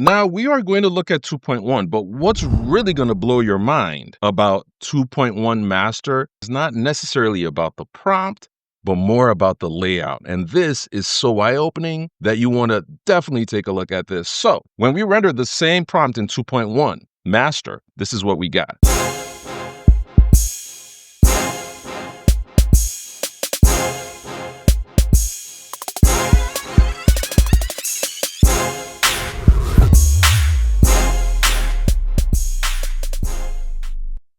Now we are going to look at 2.1, but what's really going to blow your mind about 2.1 Master is not necessarily about the prompt, but more about the layout. And this is so eye-opening that you want to definitely take a look at this. So when we render the same prompt in 2.1 Master, this is what we got.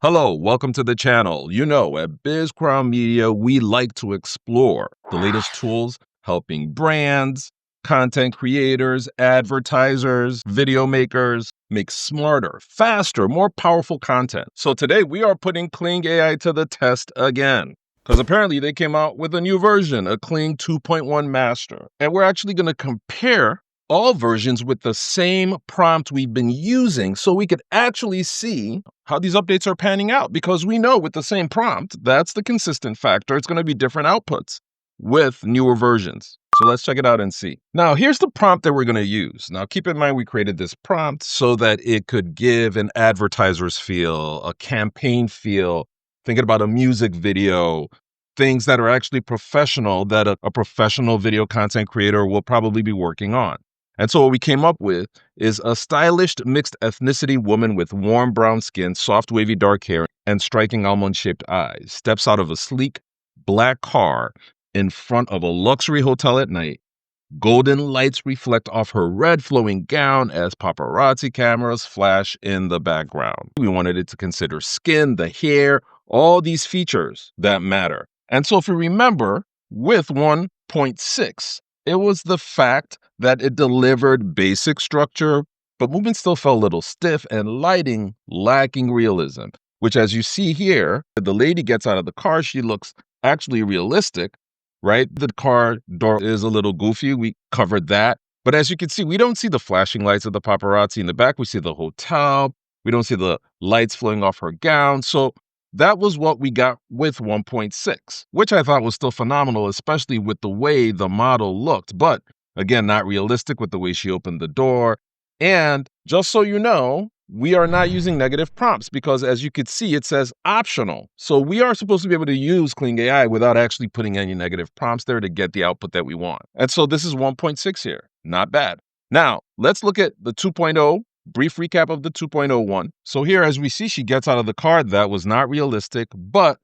Hello, welcome to the channel. You know, at BizCrown Media, we like to explore the latest tools helping brands, content creators, advertisers, video makers make smarter, faster, more powerful content. So today we are putting Kling AI to the test again, because apparently they came out with a new version, a Kling 2.1 Master. And we're actually going to compare all versions with the same prompt we've been using so we could actually see how these updates are panning out, because we know with the same prompt, that's the consistent factor. It's going to be different outputs with newer versions. So let's check it out and see. Now, here's the prompt that we're going to use. Now, keep in mind, we created this prompt so that it could give an advertiser's feel, a campaign feel, thinking about a music video, things that are actually professional that a professional video content creator will probably be working on. And so what we came up with is a stylish mixed ethnicity woman with warm brown skin, soft wavy dark hair, and striking almond-shaped eyes steps out of a sleek black car in front of a luxury hotel at night. Golden lights reflect off her red flowing gown as paparazzi cameras flash in the background. We wanted it to consider skin, the hair, all these features that matter. And so if you remember, with 1.6, it was the fact that it delivered basic structure, but movement still felt a little stiff and lighting lacking realism, which, as you see here, the lady gets out of the car, she looks actually realistic, right? The car door is a little goofy. We covered that. But as you can see, we don't see the flashing lights of the paparazzi in the back. We see the hotel. We don't see the lights flowing off her gown. So that was what we got with 1.6, which I thought was still phenomenal, especially with the way the model looked. But again, not realistic with the way she opened the door. And just so you know, we are not using negative prompts because, as you could see, it says optional. So we are supposed to be able to use Kling AI without actually putting any negative prompts there to get the output that we want. And so this is 1.6 here. Not bad. Now, let's look at the 2.0. Brief recap of the 2.01. So here, as we see, she gets out of the car. That was not realistic, but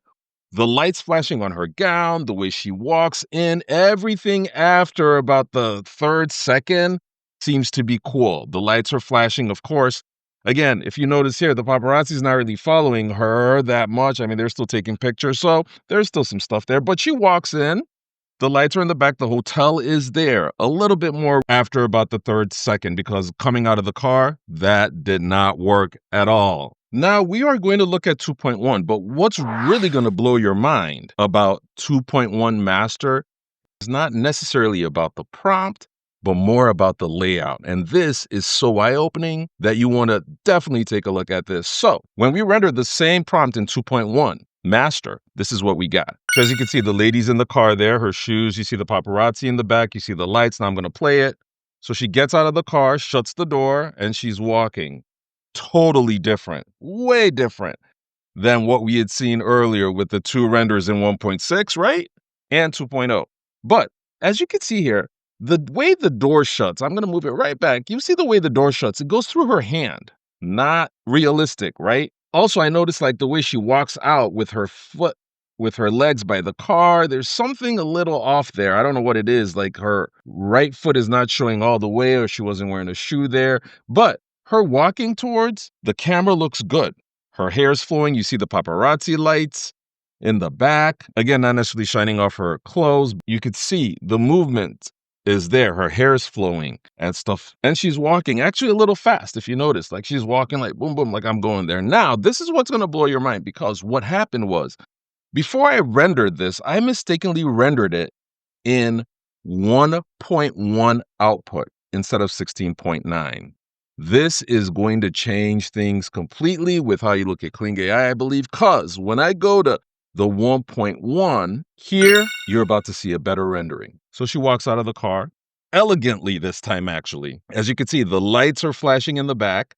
the lights flashing on her gown, the way she walks in, everything after about the third second seems to be cool. The lights are flashing, of course. Again, if you notice here, the paparazzi is not really following her that much. I mean, they're still taking pictures, so there's still some stuff there. But she walks in. The lights are in the back. The hotel is there. A little bit more after about the third second, because coming out of the car, that did not work at all. Now, we are going to look at 2.1, but what's really going to blow your mind about 2.1 Master is not necessarily about the prompt, but more about the layout. And this is so eye-opening that you want to definitely take a look at this. So when we render the same prompt in 2.1 Master, this is what we got. So as you can see, the lady's in the car there, her shoes, you see the paparazzi in the back, you see the lights. Now I'm going to play it. So she gets out of the car, shuts the door, and she's walking. Totally different, way different than what we had seen earlier with the two renders in 1.6, right? And 2.0. But as you can see here, the way the door shuts, I'm going to move it right back. You see the way the door shuts, it goes through her hand. Not realistic, right? Also, I noticed like the way she walks out with her foot, with her legs by the car, there's something a little off there. I don't know what it is. Like her right foot is not showing all the way, or she wasn't wearing a shoe there. But her walking towards the camera looks good. Her hair's flowing. You see the paparazzi lights in the back. Again, not necessarily shining off her clothes. You could see the movement is there. Her hair is flowing and stuff. And she's walking actually a little fast, if you notice. Like she's walking like boom, boom, like I'm going there. Now, this is what's going to blow your mind, because what happened was, before I rendered this, I mistakenly rendered it in 1.1 output instead of 16.9. This is going to change things completely with how you look at Kling AI, I believe, because when I go to the 1.1, here, you're about to see a better rendering. So she walks out of the car. elegantly this time, actually. As you can see, the lights are flashing in the back.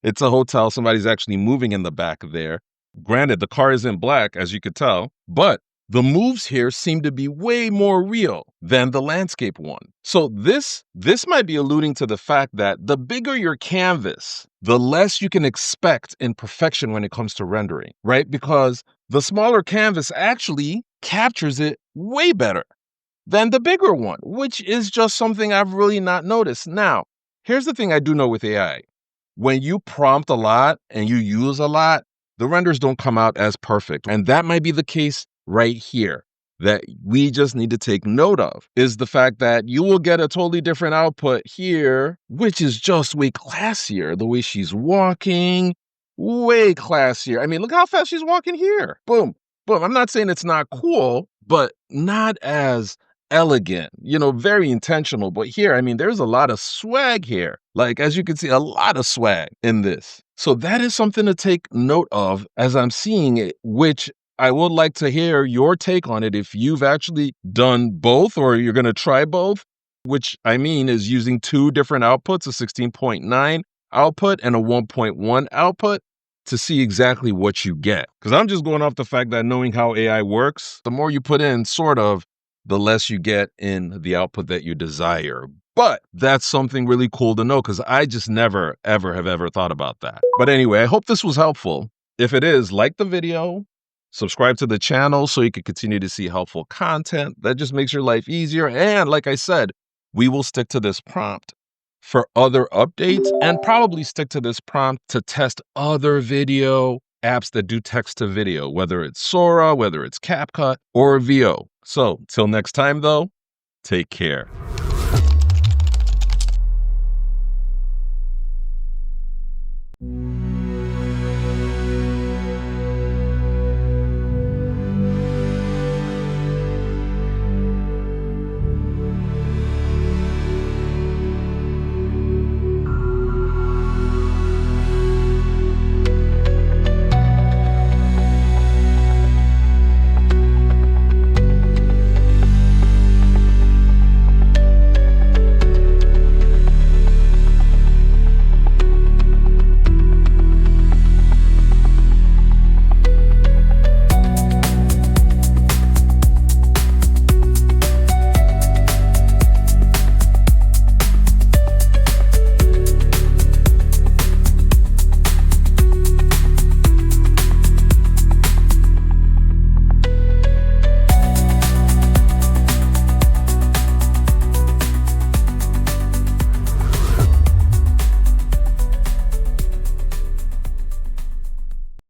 It's a hotel. Somebody's actually moving in the back there. Granted, the car is in black, as you could tell, but the moves here seem to be way more real than the landscape one. So this might be alluding to the fact that the bigger your canvas, the less you can expect in perfection when it comes to rendering, right? Because the smaller canvas actually captures it way better than the bigger one, which is just something I've really not noticed. Now, here's the thing I do know with AI. When you prompt a lot and you use a lot, the renders don't come out as perfect. And that might be the case right here that we just need to take note of is the fact that you will get a totally different output here, which is just way classier. The way she's walking, way classier. I mean, look how fast she's walking here. Boom, boom. I'm not saying it's not cool, but not as elegant, very intentional. But here, I mean, there's a lot of swag here. Like, as you can see, a lot of swag in this. So that is something to take note of as I'm seeing it, which I would like to hear your take on it if you've actually done both or you're going to try both, which I mean is using two different outputs, a 16.9 output and a 1.1 output to see exactly what you get. Because I'm just going off the fact that knowing how AI works, the more you put in, sort of, the less you get in the output that you desire. But that's something really cool to know because I just never, ever have ever thought about that. But anyway, I hope this was helpful. If it is, like the video, subscribe to the channel so you can continue to see helpful content. That just makes your life easier. And like I said, we will stick to this prompt for other updates and probably stick to this prompt to test other video apps that do text to video, whether it's Sora, whether it's CapCut or VO. So till next time though, take care.